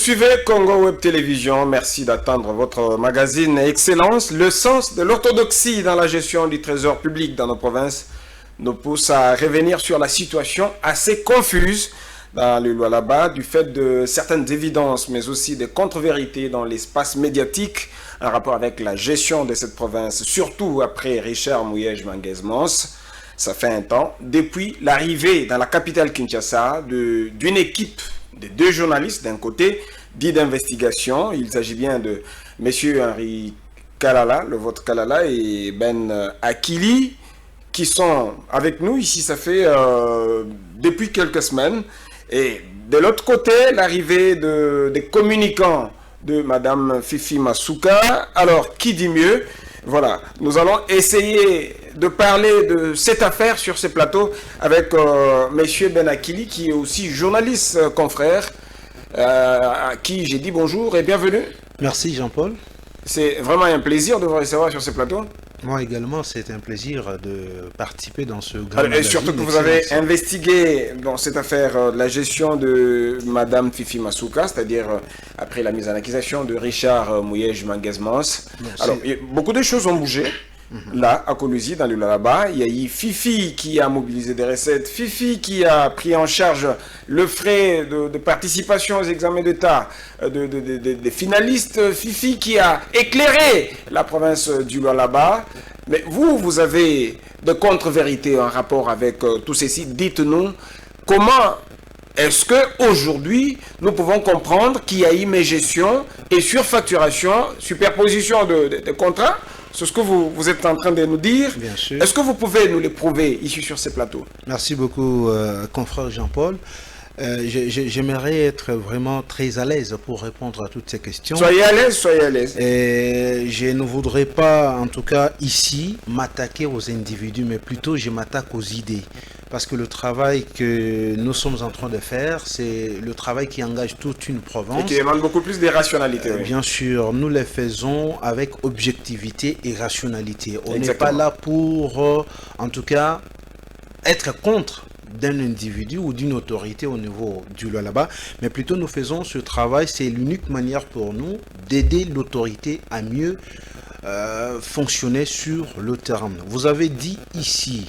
suivez Congo Web Télévision. Merci d'attendre votre magazine Excellence. Le sens de l'orthodoxie dans la gestion du trésor public dans nos provinces nous pousse à revenir sur la situation assez confuse dans le Lualaba du fait de certaines évidences, mais aussi des contre-vérités dans l'espace médiatique en rapport avec la gestion de cette province, surtout après Richard Mouyej Manguez-Mons. Ça fait un temps, depuis l'arrivée dans la capitale Kinshasa d'une équipe de 2 journalistes d'un côté, dit d'investigation. Il s'agit bien de M. Henri Kalala, le vote Kalala, et Ben Akili, qui sont avec nous ici, ça fait depuis quelques semaines. Et de l'autre côté, l'arrivée des communicants de Madame Fifi Masuka. Alors, qui dit mieux? Voilà, nous allons essayer de parler de cette affaire sur ce plateau avec Monsieur Ben Akili, qui est aussi journaliste confrère, à qui j'ai dit bonjour et bienvenue. Merci Jean-Paul. C'est vraiment un plaisir de vous recevoir sur ce plateau. Moi également, c'est un plaisir de participer dans ce grand magazine. Et surtout que vous avez investigué dans cette affaire la gestion de Madame Fifi Masuka, c'est-à-dire après la mise en accusation de Richard Mouyej Manguez-Mons. Alors, beaucoup de choses ont bougé. Là, à Kolusi, dans le Lualaba, il y a eu Fifi qui a mobilisé des recettes, Fifi qui a pris en charge le frais de participation aux examens d'État des finalistes, Fifi qui a éclairé la province du Lualaba. Mais vous avez de contre-vérités en rapport avec tout ceci. Dites-nous, comment est-ce qu'aujourd'hui, nous pouvons comprendre qu'il y a eu mégestion et surfacturation, superposition de contrats? C'est ce que vous êtes en train de nous dire. Bien sûr. Est-ce que vous pouvez nous les prouver ici sur ces plateaux? Merci beaucoup, confrère Jean-Paul. J'aimerais être vraiment très à l'aise pour répondre à toutes ces questions. Soyez à l'aise, soyez à l'aise. Et je ne voudrais pas, en tout cas ici, m'attaquer aux individus, mais plutôt je m'attaque aux idées. Parce que le travail que nous sommes en train de faire, c'est le travail qui engage toute une province. Et qui demande beaucoup plus de rationalité. Oui. Bien sûr, nous les faisons avec objectivité et rationalité. On n'est Exactement. pas là pour, en tout cas, être contre d'un individu ou d'une autorité au niveau du Lualaba, mais plutôt nous faisons ce travail, c'est l'unique manière pour nous d'aider l'autorité à mieux fonctionner sur le terrain. Vous avez dit ici,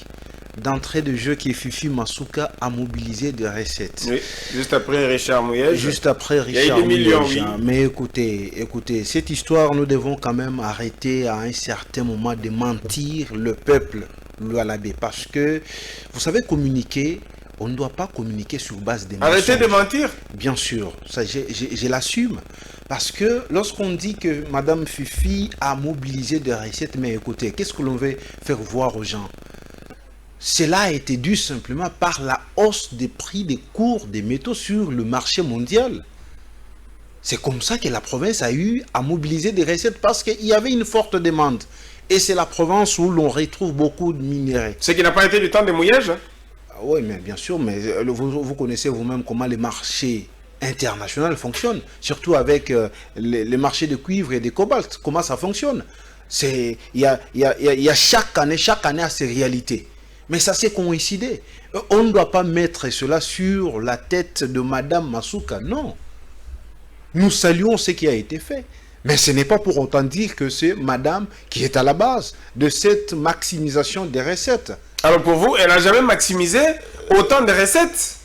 d'entrée de jeu, que Fifi Masuka a mobilisé des recettes. Oui, juste après Richard Mouyej. Juste après Richard Mouyej. Oui. Mais écoutez, cette histoire, nous devons quand même arrêter à un certain moment de mentir le peuple Lualabé. Parce que, vous savez, communiquer, on ne doit pas communiquer sur base des mensonges. Arrêtez de mentir. Bien sûr, ça je l'assume. Parce que lorsqu'on dit que Madame Fifi a mobilisé des recettes, mais écoutez, qu'est-ce que l'on veut faire voir aux gens? Cela a été dû simplement par la hausse des prix des cours des métaux sur le marché mondial. C'est comme ça que la province a eu à mobiliser des recettes parce qu'il y avait une forte demande. Et c'est la province où l'on retrouve beaucoup de minerais. Ce qui n'a pas été du temps de Mouyej. Oui, mais bien sûr, mais vous connaissez vous-même comment les marchés internationaux fonctionnent, surtout avec les marchés de cuivre et de cobalt. Comment ça fonctionne? Il y a chaque année à ses réalités. Mais ça s'est coïncidé. On ne doit pas mettre cela sur la tête de Madame Masuka, non. Nous saluons ce qui a été fait. Mais ce n'est pas pour autant dire que c'est Madame qui est à la base de cette maximisation des recettes. Alors pour vous, elle n'a jamais maximisé autant de recettes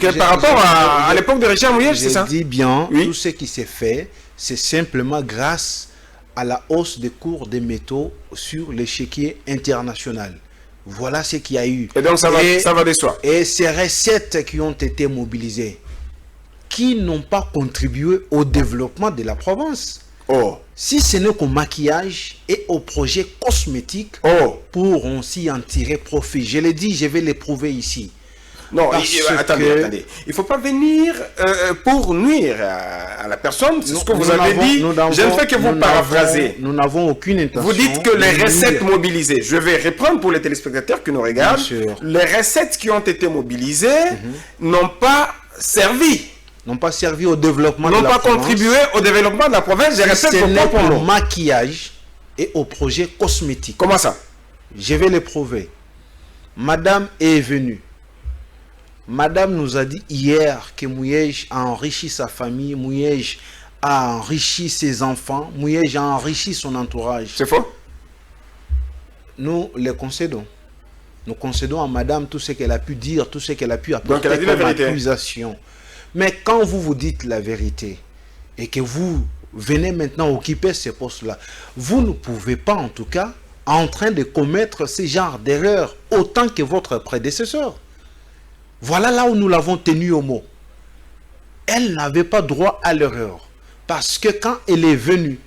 que par rapport à l'époque de Richard Mouyej, c'est ça? Je dis bien, oui. Tout ce qui s'est fait, c'est simplement grâce à la hausse des cours des métaux sur l'échiquier international. Voilà ce qu'il y a eu. Et donc ça va de soi. Et ces recettes qui ont été mobilisées, qui n'ont pas contribué au développement de la province. Oh. Si ce n'est qu'au maquillage et aux projets cosmétiques, pour s'y en tirer profit. Je l'ai dit, je vais l'éprouver ici. Non, attendez. Il ne faut pas venir pour nuire à la personne. C'est ce que vous avez dit. Je ne fais que vous paraphraser. Nous n'avons aucune intention. Vous dites que les recettes mobilisées, je vais reprendre pour les téléspectateurs qui nous regardent, les recettes qui ont été mobilisées n'ont pas servi. N'ont pas servi au développement de la province. N'ont pas contribué au développement de la province. Je répète vos propres mots. Au maquillage et au projet cosmétique. Comment ça? Je vais l'éprouver. Madame est venue Madame nous a dit hier que Mouyej a enrichi sa famille, Mouyej a enrichi ses enfants, Mouyej a enrichi son entourage. C'est faux? Nous les concédons. Nous concédons à madame tout ce qu'elle a pu dire, tout ce qu'elle a pu Donc apporter elle a dit la comme vérité. accusation. Mais quand vous vous dites la vérité et que vous venez maintenant occuper ces postes-là, vous ne pouvez pas en tout cas en train de commettre ce genre d'erreur autant que votre prédécesseur. Voilà là où nous l'avons tenu au mot. Elle n'avait pas droit à l'erreur. Parce que quand elle est venue,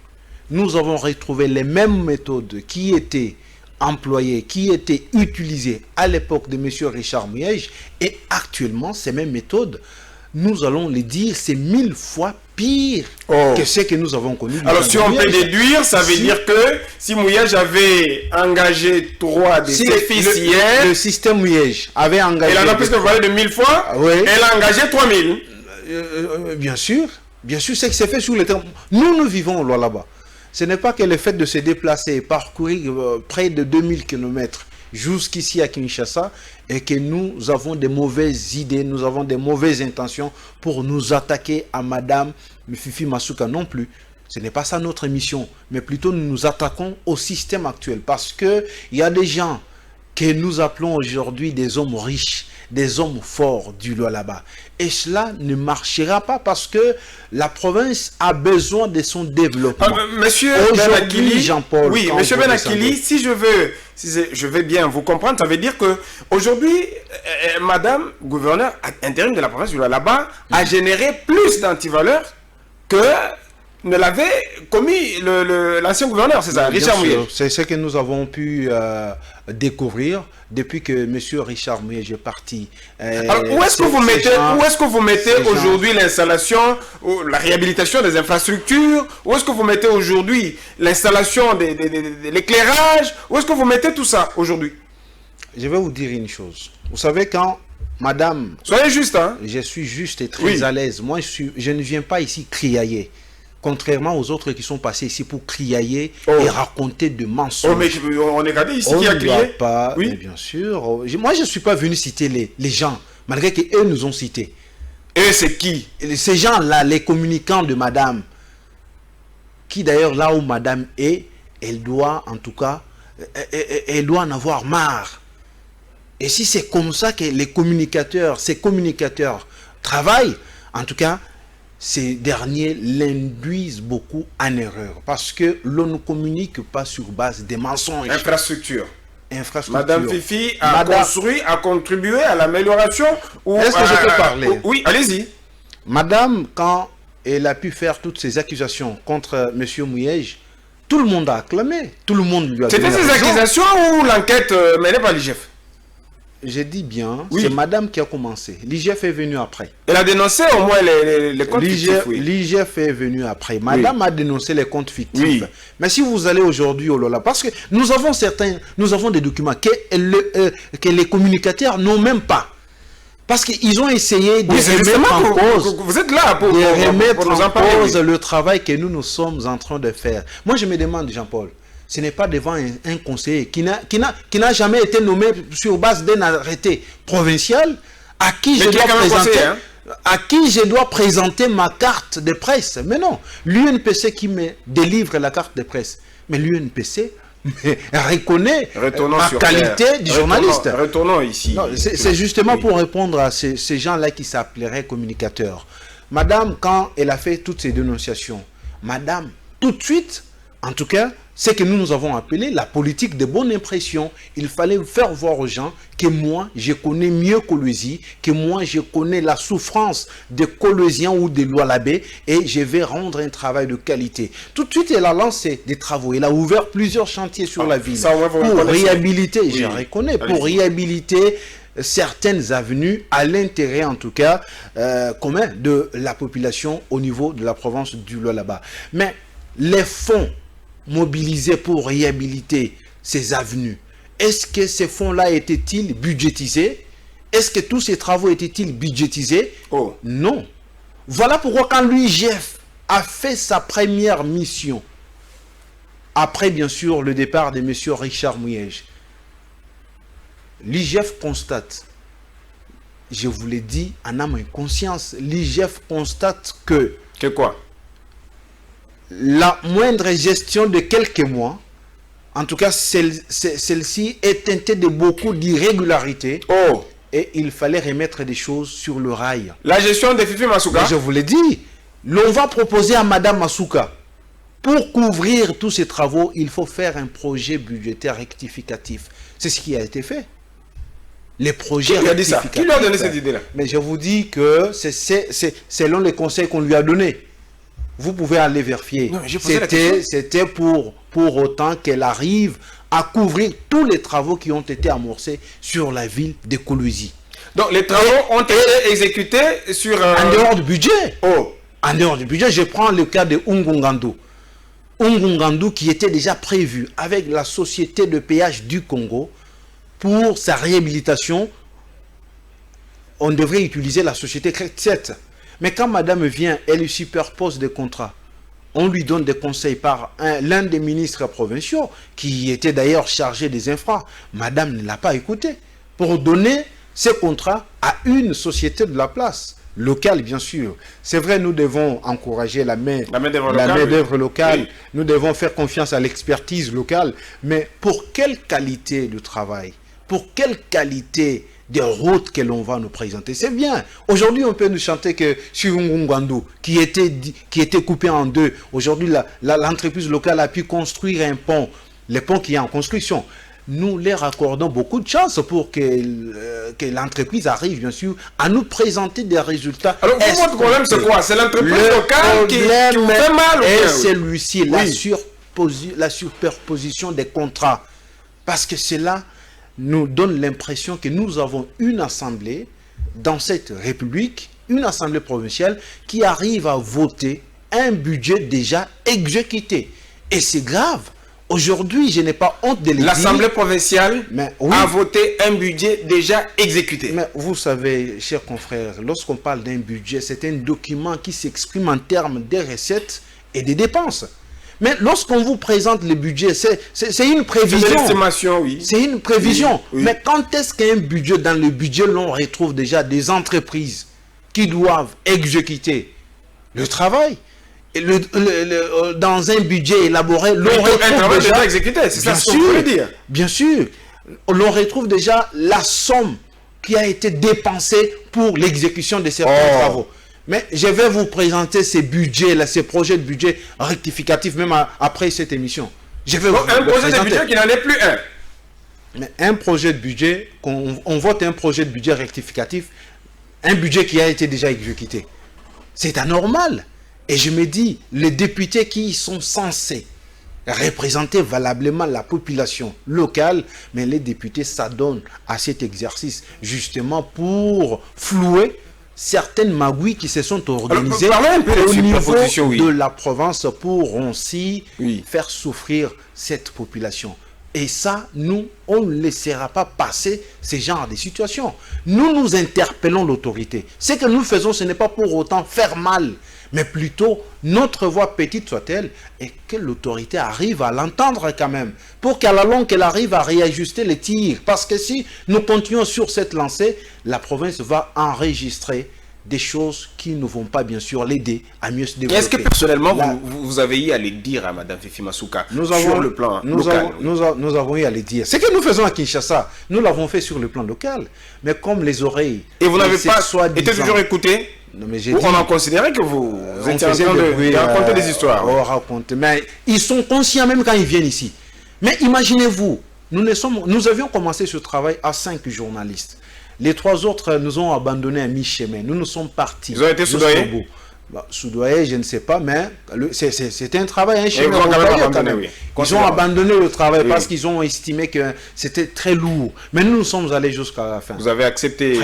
nous avons retrouvé les mêmes méthodes qui étaient employées, qui étaient utilisées à l'époque de M. Richard Mouyej. Et actuellement, ces mêmes méthodes, nous allons les dire, c'est 1000 fois pire que ce que nous avons connu. Alors si on peut déduire, ça veut dire que si Mouyej avait engagé 3 de ses fils hier, le système Mouyej avait engagé... Elle en a plus que parlé de 1000 fois, oui. Elle a engagé 3000. Bien sûr, c'est que c'est fait sur le terrain. Nous vivons là-bas. Ce n'est pas que le fait de se déplacer, parcourir près de 2000 km jusqu'ici à Kinshasa et que nous avons des mauvaises idées, nous avons des mauvaises intentions pour nous attaquer à Madame Fifi Masuka non plus. Ce n'est pas ça notre mission, mais plutôt nous nous attaquons au système actuel parce qu'il y a des gens que nous appelons aujourd'hui des hommes riches, des hommes forts du Lualaba. Et cela ne marchera pas parce que la province a besoin de son développement. Monsieur Benakili, Jean-Paul, oui, Monsieur Benakili, si je veux bien vous comprendre, ça veut dire que aujourd'hui, Madame gouverneur intérim de la province du Lualaba a généré plus d'antivaleurs que ne l'avait commis l'ancien gouverneur, c'est ça, Richard Mouyej. C'est ce que nous avons pu découvrir depuis que M. Richard Mouyej est parti. Alors, où est-ce que vous mettez aujourd'hui l'installation, la réhabilitation des infrastructures? Où est-ce que vous mettez aujourd'hui l'installation de l'éclairage? Où est-ce que vous mettez tout ça aujourd'hui? Je vais vous dire une chose. Vous savez, quand Madame... Soyez juste, hein? Je suis juste et très à l'aise. Moi, je ne viens pas ici criailler. Contrairement aux autres qui sont passés ici pour criailler et raconter de mensonges. Oh, mais on est regardé ici qui a crié. Pas, oui, bien sûr. Moi, je ne suis pas venu citer les gens, malgré qu'eux nous ont cités. Et c'est qui? Ces gens-là, les communicants de Madame, qui d'ailleurs, là où Madame est, elle doit, en tout cas, elle doit en avoir marre. Et si c'est comme ça que ces communicateurs travaillent, en tout cas, ces derniers l'induisent beaucoup en erreur. Parce que l'on ne communique pas sur base des mensonges. Infrastructure. Madame Fifi a contribué à l'amélioration. Est-ce que je peux parler? Oui, allez-y. Madame, quand elle a pu faire toutes ces accusations contre M. Mouyej, tout le monde a acclamé. Tout le monde lui a donné raison. C'était ces accusations ou l'enquête menée par l'IGF? Je dis bien, c'est Madame qui a commencé. L'IGF est venu après. Elle a dénoncé au moins les comptes fictifs. L'IGF est venu après. Madame a dénoncé les comptes fictifs. Mais si vous allez aujourd'hui au Lola, parce que nous avons des documents que les communicateurs n'ont même pas. Parce qu'ils ont essayé de remettre en cause, vous êtes là pour nous en parler, le travail que nous sommes en train de faire. Moi, je me demande, Jean-Paul, ce n'est pas devant un conseiller qui n'a jamais été nommé sur base d'un arrêté provincial à qui je dois présenter ma carte de presse. Mais non, l'UNPC qui me délivre la carte de presse. Mais l'UNPC reconnaît ma qualité de journaliste. Retournons ici. C'est justement pour répondre à ces gens-là qui s'appelleraient communicateurs. Madame, quand elle a fait toutes ces dénonciations, Madame, tout de suite, en tout cas, c'est que nous avons appelé la politique de bonne impression. Il fallait faire voir aux gens que moi, je connais mieux Kolwezi, que moi, je connais la souffrance des Kolweziens ou des Lualabé et je vais rendre un travail de qualité. Tout de suite, elle a lancé des travaux. Elle a ouvert plusieurs chantiers sur la ville pour réhabiliter, je reconnais, pour réhabiliter certaines avenues à l'intérêt, en tout cas, commun de la population au niveau de la province du Lualaba. Mais les fonds mobilisés pour réhabiliter ces avenues, est-ce que ces fonds-là étaient-ils budgétisés? Est-ce que tous ces travaux étaient-ils budgétisés? Non. Voilà pourquoi quand l'UIGF a fait sa première mission, après bien sûr le départ de M. Richard Mouyej, l'IGF constate je vous l'ai dit en âme et conscience, l'IGF constate que quoi? La moindre gestion de quelques mois, en tout cas celle-ci est teintée de beaucoup d'irrégularités. Oh. Et il fallait remettre des choses sur le rail. La gestion de Fifi Masuka. Mais je vous l'ai dit, l'on va proposer à Madame Masuka, pour couvrir tous ces travaux, il faut faire un projet budgétaire rectificatif. C'est ce qui a été fait. Les projets Qui a dit ça? Qui lui a donné cette idée-là? Mais je vous dis que c'est selon les conseils qu'on lui a donnés. Vous pouvez aller vérifier. C'était pour autant qu'elle arrive à couvrir tous les travaux qui ont été amorcés sur la ville de Kolwezi. Donc les travaux ont été exécutés sur en dehors du budget. Oh. En dehors du budget, je prends le cas de Ungungandu. Ungungandu qui était déjà prévu avec la société de péage du Congo pour sa réhabilitation. On devrait utiliser la société CREC7. Mais quand madame vient, elle lui superpose des contrats. On lui donne des conseils par l'un des ministres provinciaux, qui était d'ailleurs chargé des infras. Madame ne l'a pas écouté, pour donner ces contrats à une société de la place, locale bien sûr. C'est vrai, nous devons encourager la main-d'œuvre locale, oui. Nous devons faire confiance à l'expertise locale, mais pour quelle qualité de travail, pour quelle qualité des routes que l'on va nous présenter. C'est bien. Aujourd'hui, on peut nous chanter que sur Ngungandu, qui était coupé en deux, aujourd'hui, l'entreprise locale a pu construire un pont, le pont qui est en construction. Nous leur accordons beaucoup de chance pour que l'entreprise arrive, bien sûr, à nous présenter des résultats. Alors, votre problème, c'est quoi? C'est l'entreprise locale qui fait mal? Et celui-ci, oui. La superposition des contrats. Parce que c'est là nous donne l'impression que nous avons une assemblée dans cette république, une assemblée provinciale qui arrive à voter un budget déjà exécuté. Et c'est grave. Aujourd'hui, je n'ai pas honte de le dire. L'assemblée provinciale a voté un budget déjà exécuté. Mais vous savez, chers confrères, lorsqu'on parle d'un budget, c'est un document qui s'exprime en termes de recettes et des dépenses. Mais lorsqu'on vous présente le budget, c'est une prévision. C'est une estimation, oui. C'est une prévision. Oui. Mais quand est-ce qu'un budget, dans le budget, l'on retrouve déjà des entreprises qui doivent exécuter le travail? Et dans un budget élaboré, l'on retrouve déjà exécuté, c'est ça ce que vous voulez dire. Bien sûr. L'on retrouve déjà la somme qui a été dépensée pour l'exécution de certains travaux. Mais je vais vous présenter ces budgets-là, ces projets de budget rectificatifs, même après cette émission. Je vais un projet de budget qui n'en est plus un. Mais un projet de budget, on vote un projet de budget rectificatif, un budget qui a été déjà exécuté. C'est anormal. Et je me dis, les députés qui sont censés représenter valablement la population locale, mais les députés s'adonnent à cet exercice justement pour flouer certaines magouilles qui se sont organisées au niveau de la province pour ainsi faire souffrir cette population. Et ça, nous, on ne laissera pas passer ce genre de situations. Nous interpellons l'autorité. Ce que nous faisons, ce n'est pas pour autant faire mal, mais plutôt notre voix, petite soit-elle, et que l'autorité arrive à l'entendre quand même, pour qu'à la longue, elle arrive à réajuster les tirs. Parce que si nous continuons sur cette lancée, la province va enregistrer des choses qui ne vont pas bien sûr l'aider à mieux se développer. Est-ce que personnellement vous avez eu à les dire à Mme Fifi Masuka sur le plan local? Nous avons eu à les dire. Ce que nous faisons à Kinshasa, nous l'avons fait sur le plan local. Mais comme les oreilles... Et vous n'avez pas été toujours écouté? Non, mais on a considéré que vous étiez en train de raconter des histoires. Mais ils sont conscients même quand ils viennent ici. Mais imaginez-vous, nous avions commencé ce travail à 5 journalistes. Les 3 autres nous ont abandonnés à mi-chemin. Nous sommes partis. Ils ont été soudoyés? Soudoyés, je ne sais pas, mais c'était un travail, un chemin. Ils ont abandonné le travail parce qu'ils ont estimé que c'était très lourd. Mais nous sommes allés jusqu'à la fin. Vous avez accepté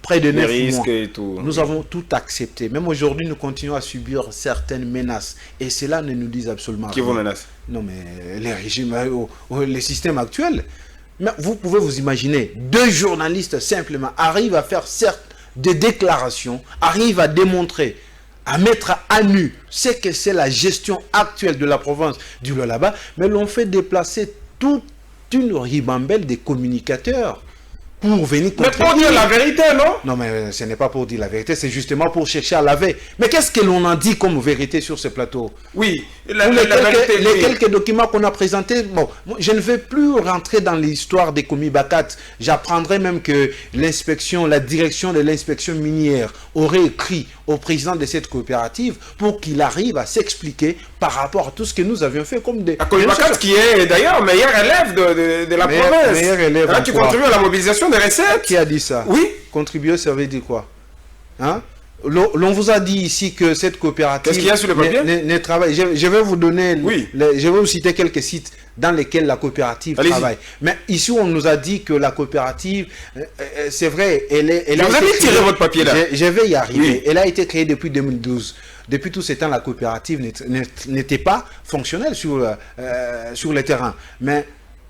près de 9 mois. Et tout. Nous avons tout accepté. Même aujourd'hui, nous continuons à subir certaines menaces. Et cela ne nous dit absolument rien. Qui vous menace? Non, mais les régimes, les systèmes actuels. Mais vous pouvez vous imaginer, 2 journalistes simplement arrivent à faire certes des déclarations, arrivent à démontrer, à mettre à nu ce que c'est la gestion actuelle de la province du Lualaba, mais l'on fait déplacer toute une ribambelle des communicateurs pour venir Mais pour dire la vérité, non? Non, mais ce n'est pas pour dire la vérité, c'est justement pour chercher à laver. Mais qu'est-ce que l'on a dit comme vérité sur ce plateau? Oui, les quelques documents qu'on a présentés, bon, je ne vais plus rentrer dans l'histoire des commis Bakat. J'apprendrai même que l'inspection, la direction de l'inspection minière aurait écrit au président de cette coopérative pour qu'il arrive à s'expliquer par rapport à tout ce que nous avions fait comme des... Commis Bakat qui est d'ailleurs meilleur élève de la province. Meilleur élève qui contribue à la mobilisation des recettes. Qui a dit ça? Oui. Contribuer, ça veut dire quoi? Hein? L'on vous a dit ici que cette coopérative... Qu'est-ce qu'il y a sur le papier? Ne travaille. Je vais vous donner... Oui. Je vais vous citer quelques sites dans lesquels la coopérative travaille. Mais ici, on nous a dit que la coopérative, c'est vrai, elle vous avez tiré votre papier là. Je vais y arriver. Oui. Elle a été créée depuis 2012. Depuis tout ce temps, la coopérative n'était pas fonctionnelle sur le terrain. Mais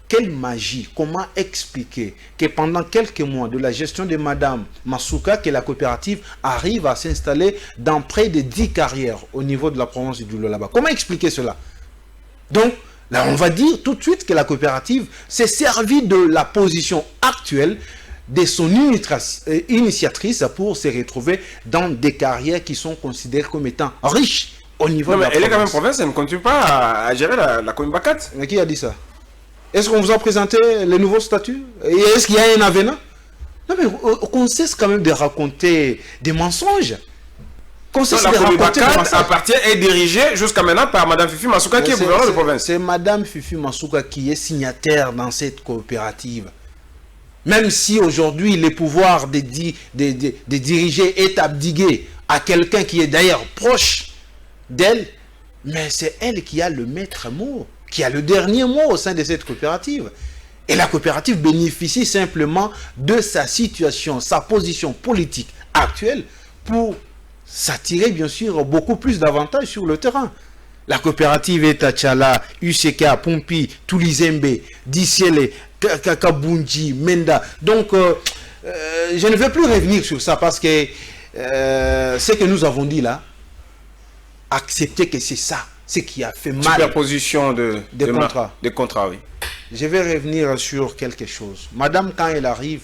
quelle magie, comment expliquer que pendant quelques mois de la gestion de Madame Masuka, que la coopérative arrive à s'installer dans près de 10 carrières au niveau de la province du Lualaba? Comment expliquer cela? Donc, là, on va dire tout de suite que la coopérative s'est servie de la position actuelle de son initiatrice pour se retrouver dans des carrières qui sont considérées comme étant riches au niveau de la province. Elle est quand même province, elle ne continue pas à gérer la commune Bakat. Mais qui a dit ça? Est-ce qu'on vous a présenté les nouveaux statuts? Et est-ce qu'il y a un avenant? Non, mais on cesse quand même de raconter des mensonges. La commune Bakat appartient et est dirigée jusqu'à maintenant par Mme Fifi Masuka qui est gouverneure de province. C'est Mme Fifi Masuka qui est signataire dans cette coopérative. Même si aujourd'hui les pouvoirs de diriger est abdigué à quelqu'un qui est d'ailleurs proche d'elle, mais c'est elle qui a le maître mot, qui a le dernier mot au sein de cette coopérative. Et la coopérative bénéficie simplement de sa situation, sa position politique actuelle pour s'attirer bien sûr beaucoup plus d'avantages sur le terrain. La coopérative est à Tchala, UCK, Pompi, Tulizembe, Disiele, Kakabunji, Menda. Donc, je ne vais plus revenir sur ça parce que ce que nous avons dit là, accepter que c'est ça, ce qui a fait mal. Superposition de contrats, oui. Je vais revenir sur quelque chose. Madame, quand elle arrive,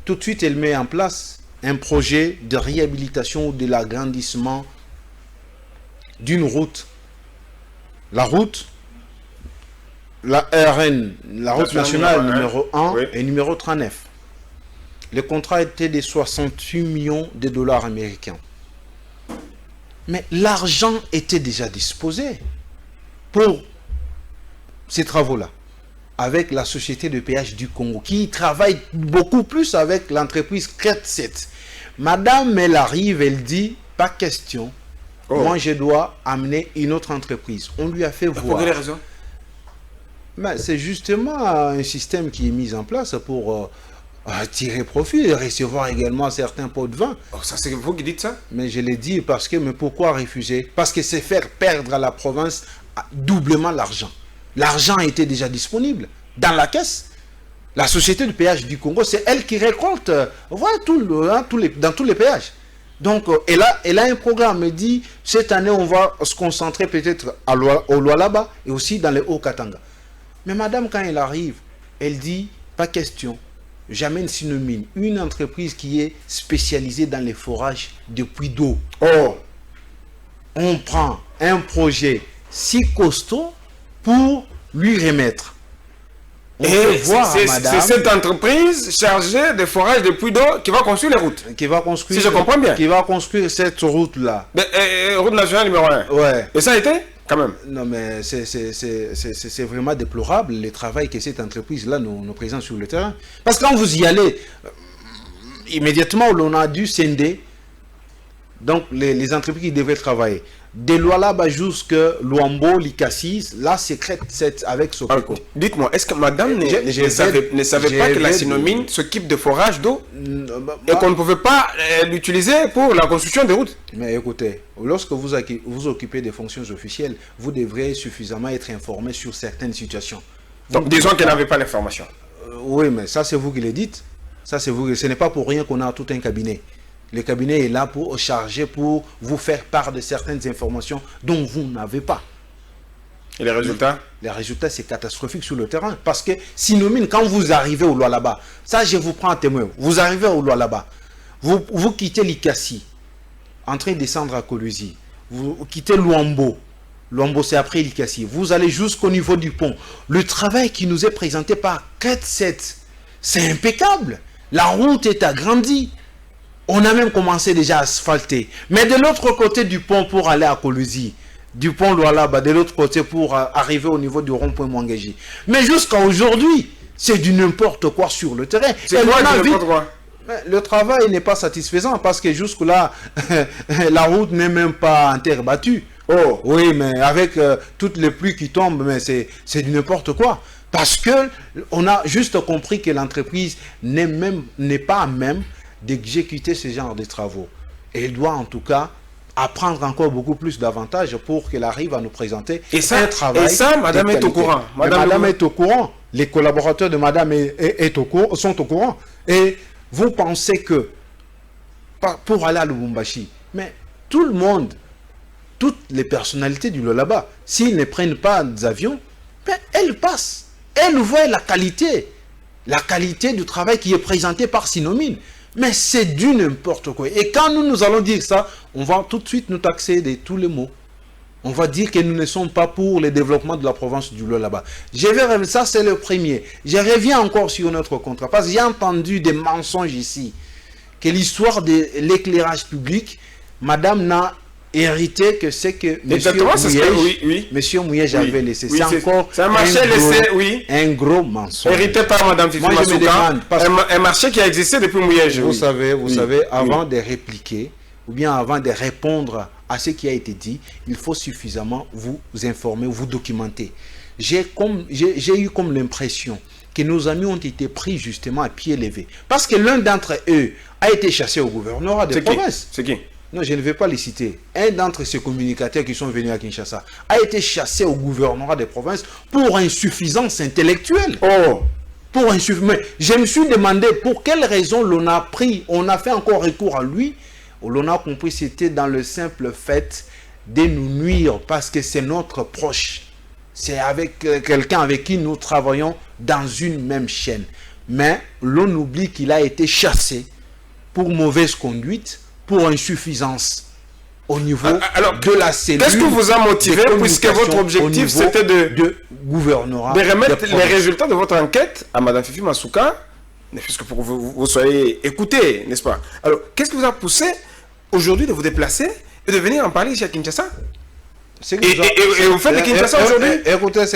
tout de suite, elle met en place un projet de réhabilitation ou de l'agrandissement d'une route. La route, la RN, la route nationale numéro 1 oui. Et numéro 39. Le contrat était de 68 millions de dollars américains. Mais l'argent était déjà disposé pour ces travaux-là avec la société de péage du Congo qui travaille beaucoup plus avec l'entreprise Crête 7. Madame, elle arrive, elle dit, pas question. Oh. Moi, je dois amener une autre entreprise. On lui a fait voir. Pour quelle raison? C'est justement un système qui est mis en place pour tirer profit et recevoir également certains pots de vin. Oh, ça, c'est vous qui dites ça? Mais je l'ai dit parce que, mais pourquoi refuser? Parce que c'est faire perdre à la province doublement l'argent. L'argent était déjà disponible dans la caisse. La société de péage du Congo, c'est elle qui récolte voilà, dans tous les péages. Donc, elle a un programme. Elle dit, cette année, on va se concentrer peut-être au Lualaba et aussi dans les Hauts-Katanga. Mais madame, quand elle arrive, elle dit, pas question. J'amène Sinomine, une entreprise qui est spécialisée dans les forages de puits d'eau. Oh, on prend un projet si costaud pour lui remettre. Et c'est cette entreprise chargée des forages de puits d'eau qui va construire les routes. Qui va construire, si je comprends bien. Qui va construire cette route-là. Route nationale numéro 1. Ouais. Et ça a été quand même. Non, mais c'est vraiment déplorable le travail que cette entreprise-là nous présente sur le terrain. Parce que quand vous y allez, immédiatement, on a dû scinder donc les entreprises qui devaient travailler. De Lualaba jusqu'à Luambo, Likassis, là, c'est Crête avec Sopeco. Dites-moi, est-ce que madame ne savait pas que la Sinomine s'occupe de forage d'eau et qu'on ne pouvait pas l'utiliser pour la construction des routes? Mais écoutez, lorsque vous occupez des fonctions officielles, vous devrez suffisamment être informé sur certaines situations. Donc, disons qu'elle n'avait pas l'information. Oui, mais ça, c'est vous qui le dites. Ça, c'est vous. Ce n'est pas pour rien qu'on a tout un cabinet. Le cabinet est là pour charger, pour vous faire part de certaines informations dont vous n'avez pas. Et les résultats? Les résultats, c'est catastrophique sur le terrain. Parce que Sinomine, quand vous arrivez au Lualaba, ça je vous prends en témoin, vous arrivez au Lualaba, vous quittez Likassi, en train de descendre à Kolwezi, vous quittez Luambo. Luambo, c'est après Likassi. Vous allez jusqu'au niveau du pont. Le travail qui nous est présenté par 4-7, c'est impeccable. La route est agrandie. On a même commencé déjà à asphalter. Mais de l'autre côté du pont pour aller à Kolwezi, du pont Lualaba, de l'autre côté pour arriver au niveau du rond-point Mwangeji. Mais jusqu'à aujourd'hui, c'est du n'importe quoi sur le terrain. C'est quoi du n'importe quoi? Le travail n'est pas satisfaisant parce que jusque-là, la route n'est même pas en terre battue. Oh, oui, mais avec toutes les pluies qui tombent, mais c'est du n'importe quoi. Parce que on a juste compris que l'entreprise n'est pas à même d'exécuter ce genre de travaux. Et elle doit en tout cas apprendre encore beaucoup plus d'avantages pour qu'elle arrive à nous présenter un travail. Et ça, madame est au courant. Madame est au courant. Les collaborateurs de madame sont au courant. Et vous pensez que pour aller à Lubumbashi, mais tout le monde, toutes les personnalités du Lualaba, s'ils ne prennent pas des avions, ben, elles passent. Elles voient la qualité du travail qui est présenté par Sinomine. Mais c'est du n'importe quoi. Et quand nous allons dire ça, on va tout de suite nous taxer de tous les mots. On va dire que nous ne sommes pas pour le développement de la province du Lualaba. Ça, c'est le premier. Je reviens encore sur notre contrat. Parce que j'ai entendu des mensonges ici. Que l'histoire de l'éclairage public, madame n'a hérité que c'est que Monsieur Mouyej avait laissé. Oui, c'est encore un marché laissé, oui. Un gros mensonge. Hérité par madame Fifi Masuka. Un marché qui a existé depuis Mouyej. Vous savez, avant de répliquer, ou bien avant de répondre à ce qui a été dit, il faut suffisamment vous informer, vous documenter. J'ai eu comme l'impression que nos amis ont été pris justement à pied levé. Parce que l'un d'entre eux a été chassé au gouvernorat de province. C'est qui? Non, je ne vais pas les citer. Un d'entre ces communicateurs qui sont venus à Kinshasa a été chassé au gouvernorat des provinces pour insuffisance intellectuelle. Oh! Pour insuffisance. Mais je me suis demandé pour quelle raison on a fait encore recours à lui. L'on a compris que c'était dans le simple fait de nous nuire parce que c'est notre proche. C'est avec quelqu'un avec qui nous travaillons dans une même chaîne. Mais l'on oublie qu'il a été chassé pour mauvaise conduite, pour insuffisance au niveau de la cellule. Qu'est-ce que vous a motivé, puisque votre objectif c'était de gouvernorat, de remettre les résultats de votre enquête à madame Fifi Masuka, puisque pour que vous soyez écoutés, n'est-ce pas? Alors, qu'est-ce qui vous a poussé aujourd'hui de vous déplacer et de venir en parler ici à Kinshasa? Et vous faites de Kinshasa aujourd'hui?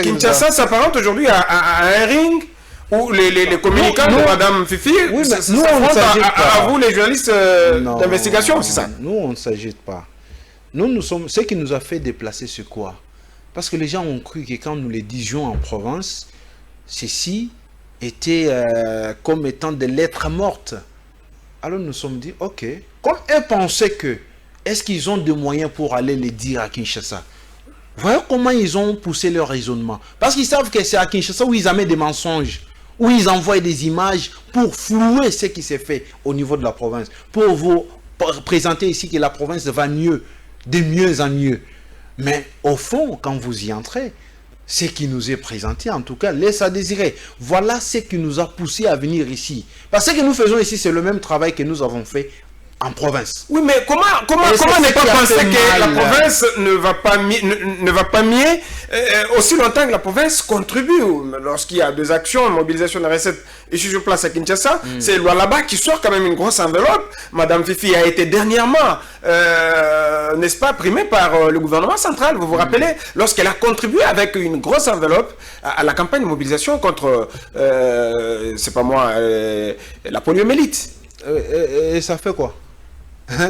Kinshasa s'apparente aujourd'hui à un ring où les communicants de madame Fifi à vous, les journalistes d'investigation, c'est ça? Nous, on ne s'agite pas. Nous sommes... Ce qui nous a fait déplacer, c'est quoi? Parce que les gens ont cru que quand nous les disions en province, ceci était comme étant des lettres mortes. Alors nous nous sommes dit, ok. Comme eux pensaient que, est-ce qu'ils ont des moyens pour aller les dire à Kinshasa? Voyez comment ils ont poussé leur raisonnement. Parce qu'ils savent que c'est à Kinshasa où ils amènent des mensonges, où ils envoient des images pour flouer ce qui s'est fait au niveau de la province, pour vous présenter ici que la province va mieux, de mieux en mieux. Mais au fond, quand vous y entrez, ce qui nous est présenté, en tout cas, laisse à désirer. Voilà ce qui nous a poussé à venir ici. Parce que ce que nous faisons ici, c'est le même travail que nous avons fait en province. Oui, mais comment ne pas penser que la province ne va pas mieux aussi longtemps que la province contribue lorsqu'il y a des actions, mobilisation de recettes ici sur place à Kinshasa, c'est Lualaba qui sort quand même une grosse enveloppe. Madame Fifi a été dernièrement, n'est-ce pas, primée par le gouvernement central, vous vous rappelez, lorsqu'elle a contribué avec une grosse enveloppe à la campagne de mobilisation contre, c'est pas moi, la poliomyélite. Et ça fait quoi?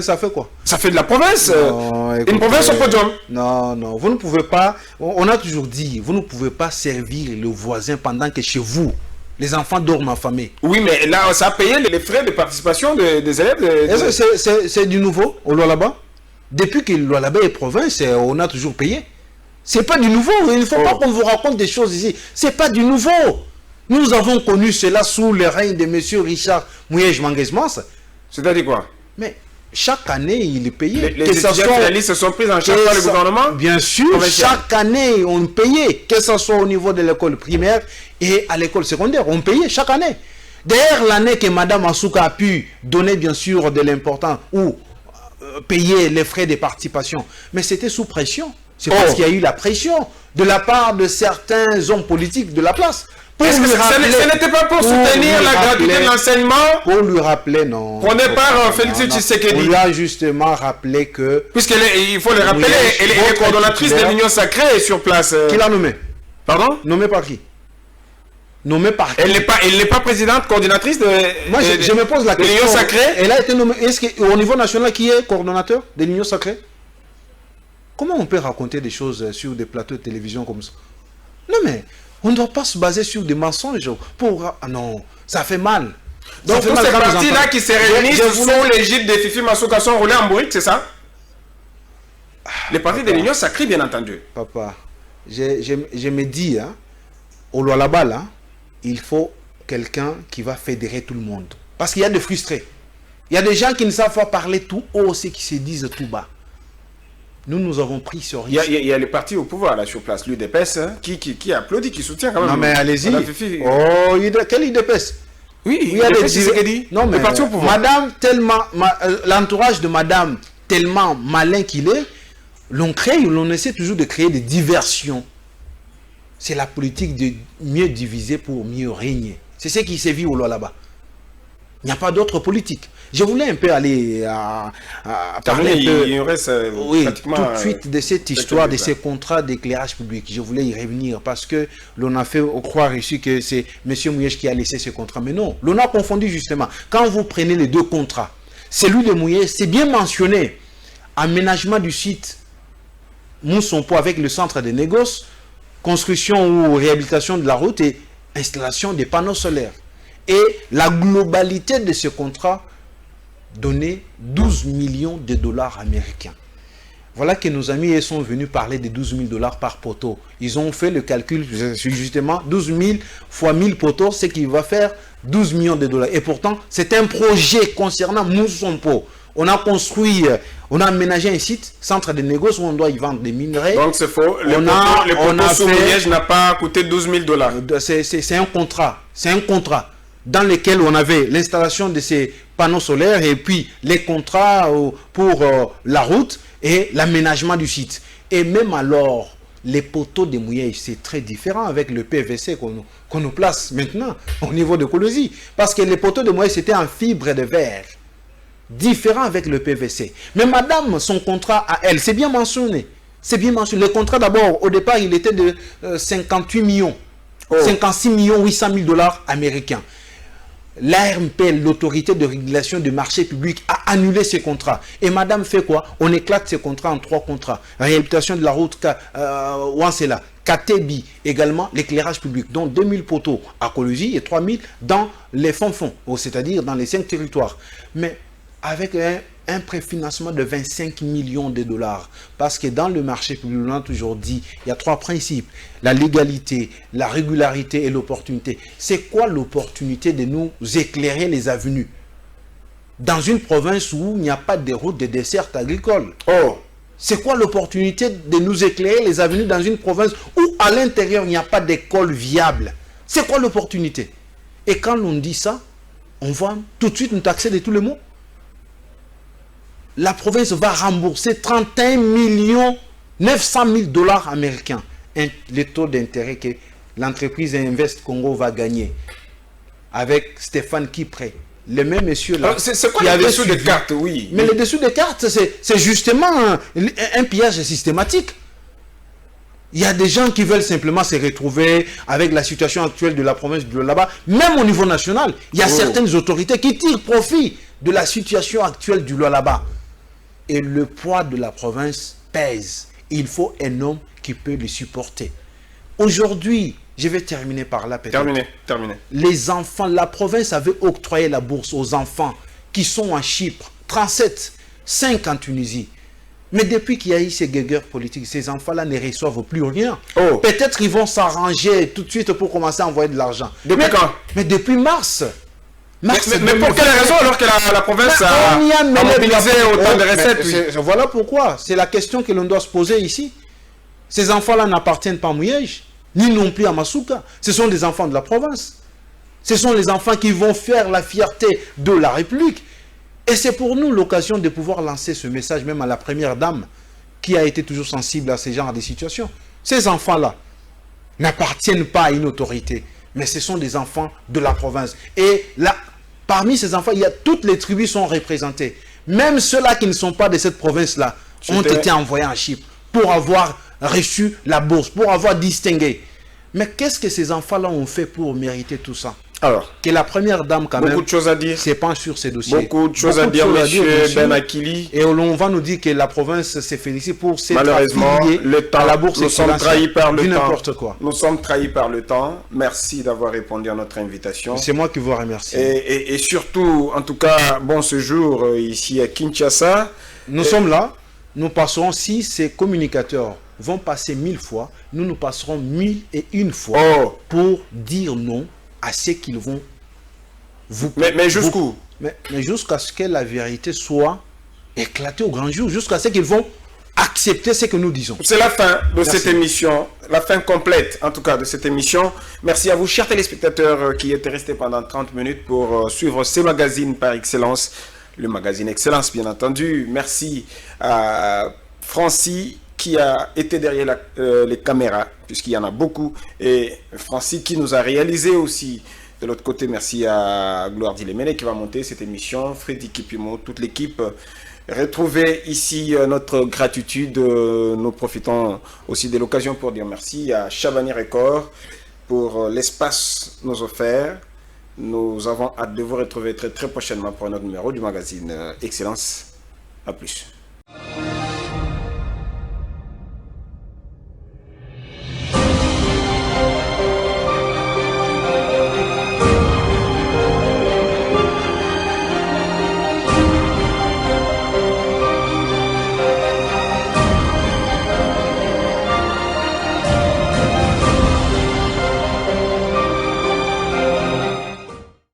Ça fait quoi? Ça fait de la province. Non, écoutez, une province au podium. Non, vous ne pouvez pas, on a toujours dit, vous ne pouvez pas servir le voisin pendant que chez vous, les enfants dorment affamés. Oui, mais là, ça a payé les frais de participation des élèves. C'est du nouveau au Lualaba? Depuis que le Lualaba est province, on a toujours payé. C'est pas du nouveau, il ne faut pas qu'on vous raconte des choses ici. C'est pas du nouveau. Nous avons connu cela sous le règne de M. Richard Mouyej Manguesmas. C'est-à-dire quoi? Mais chaque année, il est payé. Les étudiants finalistes se sont pris en charge par le gouvernement? Bien sûr, chaque année, on payait, que ce soit au niveau de l'école primaire et à l'école secondaire. On payait chaque année. D'ailleurs, l'année que Mme Assouka a pu donner, bien sûr, de l'important ou payer les frais de participation, mais c'était sous pression. C'est parce qu'il y a eu la pression de la part de certains hommes politiques de la place. Est-ce que ce n'était pas pour soutenir la gratuité de l'enseignement? Pour lui rappeler, non. Prôné par Félix Tshisekedi. On lui a justement rappelé que... Puisqu'il faut le rappeler, elle est coordonnatrice de l'Union Sacrée sur place. Qui l'a nommée? Pardon? Nommée par qui? Nommée par qui? Elle n'est pas présidente, coordinatrice de... Moi, je me pose la question. L'Union Sacrée? Elle a été nommée... Est-ce qu'au niveau national, qui est coordonnateur de l'Union Sacrée? Comment on peut raconter des choses sur des plateaux de télévision comme ça? Non, mais... on ne doit pas se baser sur des mensonges pour... Ah non, ça fait mal. Donc tous ces partis-là qui se réunissent sous l'égide de Fifi Masuka sont roulés en bourrique, c'est ça? Les partis de l'Union Sacrée, bien entendu. Papa, je me dis, hein, au Lualaba, là, il faut quelqu'un qui va fédérer tout le monde. Parce qu'il y a des frustrés. Il y a des gens qui ne savent pas parler tout haut, ceux qui se disent tout bas. Nous avons pris sur risque. Il y a les partis au pouvoir là sur place, l'UDPS, hein, qui applaudit, qui soutient quand même. Non mais allez-y. Oh, quel UDPS? Oui, il y a des... Non mais partis au pouvoir. Madame tellement, l'entourage de Madame tellement malin qu'il est, l'on essaie toujours de créer des diversions. C'est la politique de mieux diviser pour mieux régner. C'est ce qui s'est vu au là-bas. Il n'y a pas d'autre politique. Je voulais un peu aller à parler un peu, il reste, tout de suite de cette histoire, de ces contrats d'éclairage public. Je voulais y revenir parce que l'on a fait croire ici que c'est M. Mouyej qui a laissé ce contrat. Mais non, l'on a confondu justement. Quand vous prenez les deux contrats, celui de Mouyej, c'est bien mentionné. Aménagement du site Moussonpo avec le centre de négoce, construction ou réhabilitation de la route et installation des panneaux solaires. Et la globalité de ce contrat donnait 12 millions de dollars américains. Voilà que nos amis sont venus parler de 12 000 dollars par poteau. Ils ont fait le calcul, justement, 12 000 fois 1000 poteaux, ce qui va faire 12 millions de dollars. Et pourtant, c'est un projet concernant Moussonpo. On a construit, on a aménagé un site, centre de négoce, où on doit y vendre des minerais. Donc c'est faux, le poteau sous Mouyej n'a pas coûté 12 000 dollars. C'est un contrat, dans lequel on avait l'installation de ces panneaux solaires et puis les contrats pour la route et l'aménagement du site. Et même alors, les poteaux de Mouyej, c'est très différent avec le PVC qu'on nous place maintenant au niveau de Kolosi. Parce que les poteaux de Mouyej, c'était en fibre de verre. Différent avec le PVC. Mais madame, son contrat à elle, c'est bien mentionné. C'est bien mentionné. Le contrat d'abord, au départ, il était de 58 millions. 56 800 000 dollars américains. L'ARMP, l'autorité de régulation du marché public, a annulé ces contrats. Et madame fait quoi? On éclate ces contrats en 3 contrats. Réhabilitation de la route Wansela, Katebi, également l'éclairage public, dont 2000 poteaux à Kolosi et 3000 dans les fonds, c'est-à-dire dans les 5 territoires. Mais avec un préfinancement de 25 millions de dollars. Parce que dans le marché public, on a toujours dit, il y a 3 principes. La légalité, la régularité et l'opportunité. C'est quoi l'opportunité de nous éclairer les avenues? Dans une province où il n'y a pas de route de dessert agricole. C'est quoi l'opportunité de nous éclairer les avenues dans une province où à l'intérieur il n'y a pas d'école viable? C'est quoi l'opportunité? Et quand on dit ça, on va tout de suite nous taxer de tous les mots. La province va rembourser 31 900 000 dollars américains. Le taux d'intérêt que l'entreprise Invest Congo va gagner. Avec Stéphane Kipré. Le même monsieur là. C'est quoi le dessous des cartes, oui. Mais le dessous des cartes, c'est justement un pillage systématique. Il y a des gens qui veulent simplement se retrouver avec la situation actuelle de la province de là-bas. Même au niveau national, il y a certaines autorités qui tirent profit de la situation actuelle du là-bas. Et le poids de la province pèse. Il faut un homme qui peut le supporter. Aujourd'hui, je vais terminer par là peut-être. Terminé. Les enfants, la province avait octroyé la bourse aux enfants qui sont à Chypre, 37, 5 en Tunisie. Mais depuis qu'il y a eu ces guégueurs politiques, ces enfants-là ne reçoivent plus rien. Peut-être qu'ils vont s'arranger tout de suite pour commencer à envoyer de l'argent. Depuis quand? Mais depuis mars. Mais pour quelle raison alors que la province a mobilisé autant de recettes? Voilà pourquoi. C'est la question que l'on doit se poser ici. Ces enfants-là n'appartiennent pas à Mouyej, ni non plus à Masuka. Ce sont des enfants de la province. Ce sont les enfants qui vont faire la fierté de la République. Et c'est pour nous l'occasion de pouvoir lancer ce message même à la première dame qui a été toujours sensible à ce genre de situations. Ces enfants-là n'appartiennent pas à une autorité, mais ce sont des enfants de la province. Et là, parmi ces enfants, toutes les tribus sont représentées. Même ceux-là qui ne sont pas de cette province-là ont été envoyés en Chypre pour avoir reçu la bourse, pour avoir distingué. Mais qu'est-ce que ces enfants-là ont fait pour mériter tout ça? Alors, que la première dame, quand même, beaucoup de choses à dire. C'est pas sur ces dossiers. Beaucoup de choses à dire, monsieur Ben Akili. Et on va nous dire que la province s'est félicitée pour s'être malheureusement, le temps, à la bourse. Nous sommes trahis par le temps. N'importe quoi. Nous sommes trahis par le temps. Merci d'avoir répondu à notre invitation. C'est moi qui vous remercie. Et surtout, en tout cas, bon séjour ici à Kinshasa. Nous sommes là. Nous passerons, si ces communicateurs vont passer 1000 fois, nous passerons 1001 fois pour dire non à ce qu'ils vont vous... Mais jusqu'où? Mais jusqu'à ce que la vérité soit éclatée au grand jour, jusqu'à ce qu'ils vont accepter ce que nous disons. C'est la fin de cette émission, la fin complète en tout cas de cette émission. Merci à vous chers téléspectateurs qui étaient restés pendant 30 minutes pour suivre ces magazines par excellence, le magazine Excellence bien entendu. Merci à Francis qui a été derrière les caméras, puisqu'il y en a beaucoup, et Francis qui nous a réalisé aussi. De l'autre côté, merci à Gloire Dilemene qui va monter cette émission, Freddy Kipimo, toute l'équipe. Retrouvez ici notre gratitude. Nous profitons aussi de l'occasion pour dire merci à Chabani Record pour l'espace nous offert. Nous avons hâte de vous retrouver très prochainement pour un autre numéro du magazine Excellence. A plus.